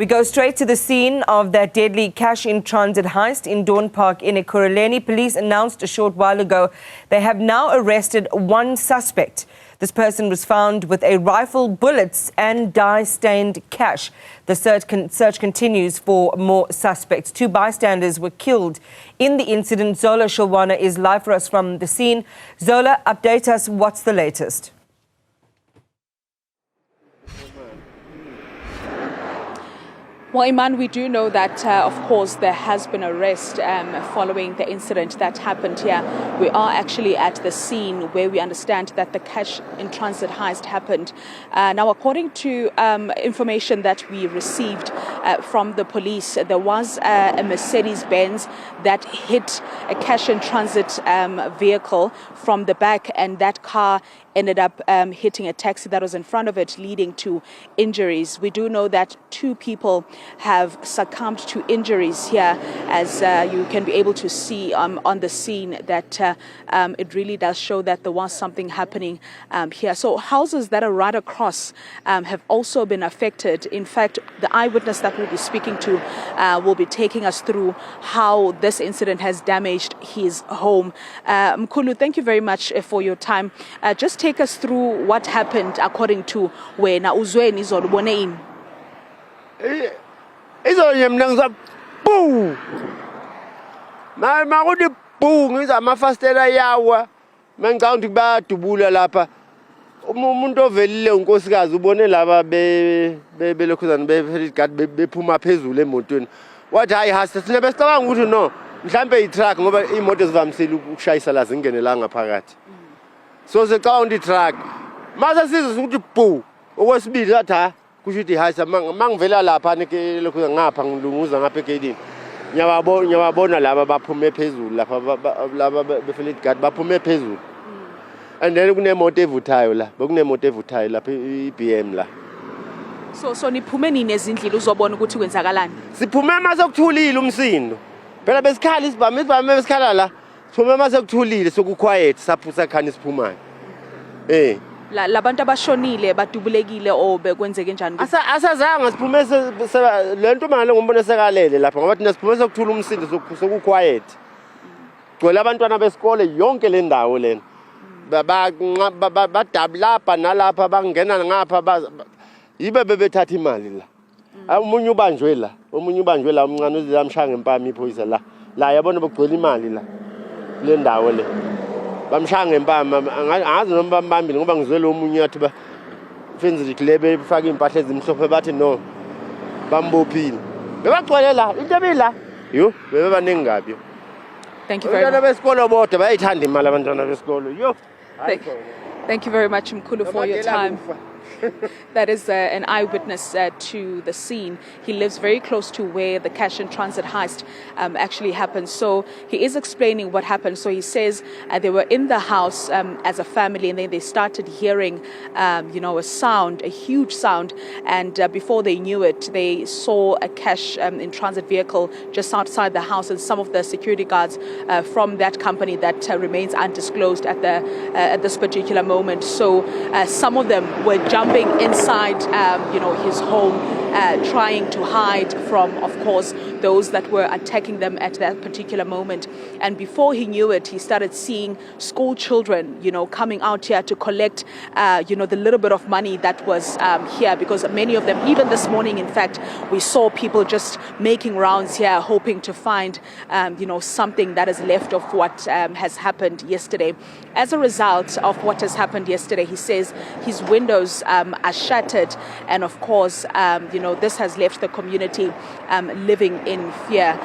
We go straight to the scene of that deadly cash-in-transit heist in Dawn Park in Ekurhuleni. Police announced a short while ago they have now arrested one suspect. This person was found with a rifle, bullets and dye-stained cash. The search continues for more suspects. 2 bystanders were killed in the incident. Zola Sholwana is live for us from the scene. Zola, update us. What's the latest? Well, Iman, we do know that, of course, there has been arrest following the incident that happened here. We are actually at the scene where we understand that the cash-in-transit heist happened. Now, according to information that we received from the police, there was a Mercedes-Benz that hit a cash-in-transit vehicle from the back, and that car ended up hitting a taxi that was in front of it, leading to injuries. We do know that 2 people have succumbed to injuries here, as you can be able to see on the scene that it really does show that there was something happening here. So houses that are right across have also been affected. In fact, the eyewitness that we'll be speaking to will be taking us through how this incident has damaged his home. Mkhulu, thank you very much for your time. Just take us through what happened according to wena uzweni izolubone ini. Izonye mina ngiza makuthi ngiza amafastela yawa mengicanga ukuthi bayadubula lapha umuntu ovelile unkosikazi ubone laba belokhuzana bephuma phezulu emotweni wathi hayi hasta sine besicabanga ukuthi no mhlambe i-truck ngoba imoto ezivamisile ukushayisa la zingene la ngaphakathi so secabanga i-truck mase sizwe ukuthi okwesibili lathi kusho ukuthi hayi mangivela lapha lokho ngapha ngilunguza ngapha egedini nyawabona laba baphume phezulu laba befile guard baphume phezulu and then kunemoto evuthayo la bekunemoto evuthayo lapha iBM la so niphume nini ezindlini uzobona ukuthi kwenzakalani. Siphume mase kuthulile umsindo phela besikhala isibame besikhala la siphume mase kuthulile sokuquiet saphusa khani siphumayo labantu abashonile badubulekile o bekwenzeke njani? Asazanga siphume lento manje ngombona sekalele lapha ngoba thina siphume sokuthula umsindo sokuquiet gcwele abantwana besikole yonke le ndawo lena badabulapha nalapha bangena ngapha yibe bebethatha imali la umunye ubanjwe la umncane uzamshaya ngempama iphoyisa la yabona begcwele imali la le ndawo le bamshaya ngempama angazi noma bambambile ngoba ngizwe lo munye yathi bafenze iklebe befaka impahla ezimhlophe bathi no bambophile bebagcwele la into ebila bebe baningi ngabi. Thank you very much. Abantwana besikolo bodwa bayayithanda imali abantwana besikolo Thank you very much, Mkhulu, for your time. That is an eyewitness to the scene. He lives very close to where the cash-in-transit heist actually happened. So he is explaining what happened. So he says they were in the house as a family, and then they started hearing, a sound, a huge sound. And before they knew it, they saw a cash-in-transit vehicle just outside the house, and some of the security guards from that company that remains undisclosed at this particular moment. So some of them were jumping inside, his home, trying to hide from, of course, those that were attacking them at that particular moment. And before he knew it, he started seeing school children, coming out here to collect, the little bit of money that was here, because many of them, even this morning, in fact, we saw people just making rounds here, hoping to find, something that is left of what has happened yesterday. As a result of what has happened yesterday, he says his windows are shattered, and of course, this has left the community living in fear.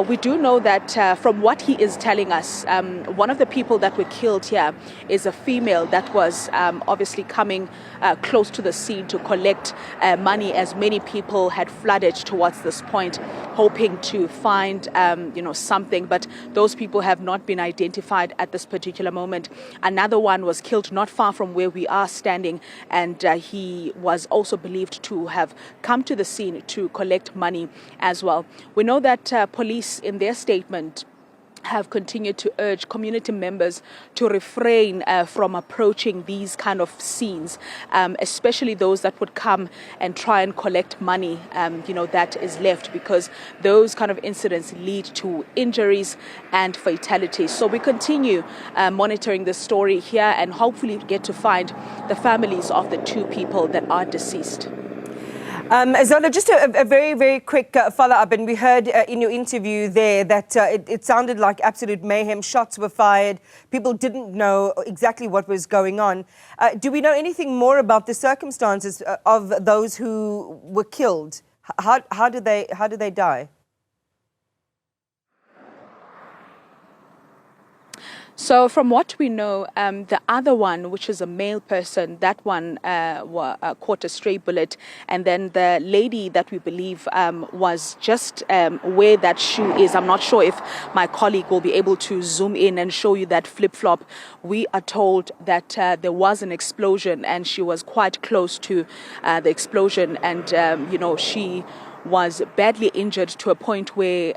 We do know that from what he is telling us, one of the people that were killed here is a female that was obviously coming close to the scene to collect money, as many people had flooded towards this point, hoping to find something, but those people have not been identified at this particular moment. Another one was killed not far from where we are standing, and he was also believed to have come to the scene to collect money as well. We know that police, in their statement, have continued to urge community members to refrain from approaching these kind of scenes, especially those that would come and try and collect money, that is left, because those kind of incidents lead to injuries and fatalities. So we continue monitoring this story here and hopefully get to find the families of the two people that are deceased. Zola, just a very, very quick follow-up. And we heard in your interview there that it sounded like absolute mayhem. Shots were fired. People didn't know exactly what was going on. Do we know anything more about the circumstances of those who were killed? How did they die? So from what we know, the other one, which is a male person, that one caught a stray bullet. And then the lady that we believe was just where that shoe is. I'm not sure if my colleague will be able to zoom in and show you that flip-flop. We are told that there was an explosion and she was quite close to the explosion. And, she was badly injured to a point where,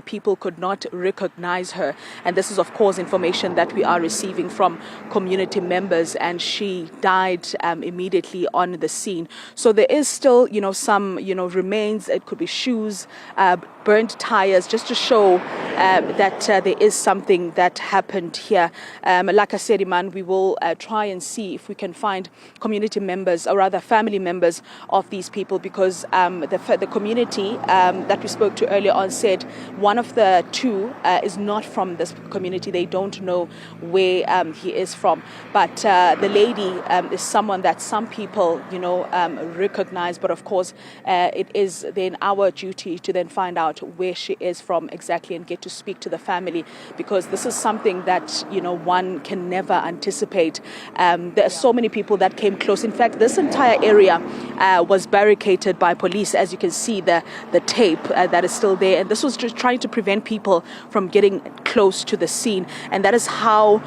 people could not recognize her. And this is, of course, information that we are receiving from community members. And she died immediately on the scene. So there is still, some, remains. It could be shoes, burnt tires, just to show that there is something that happened here. Like I said, Iman, we will try and see if we can find community members, or rather family members of these people, because the community that we spoke to earlier on said one of the two is not from this community. They don't know where he is from. But the lady is someone that some people, recognize. But of course, it is then our duty to then find out where she is from exactly and get to speak to the family, because this is something that, one can never anticipate. There are so many people that came close. In fact, this entire area was barricaded by police, as you can see the tape that is still there. And this was just trying to prevent people from getting close to the scene. And that is how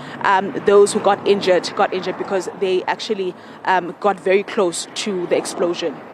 those who got injured, because they actually got very close to the explosion.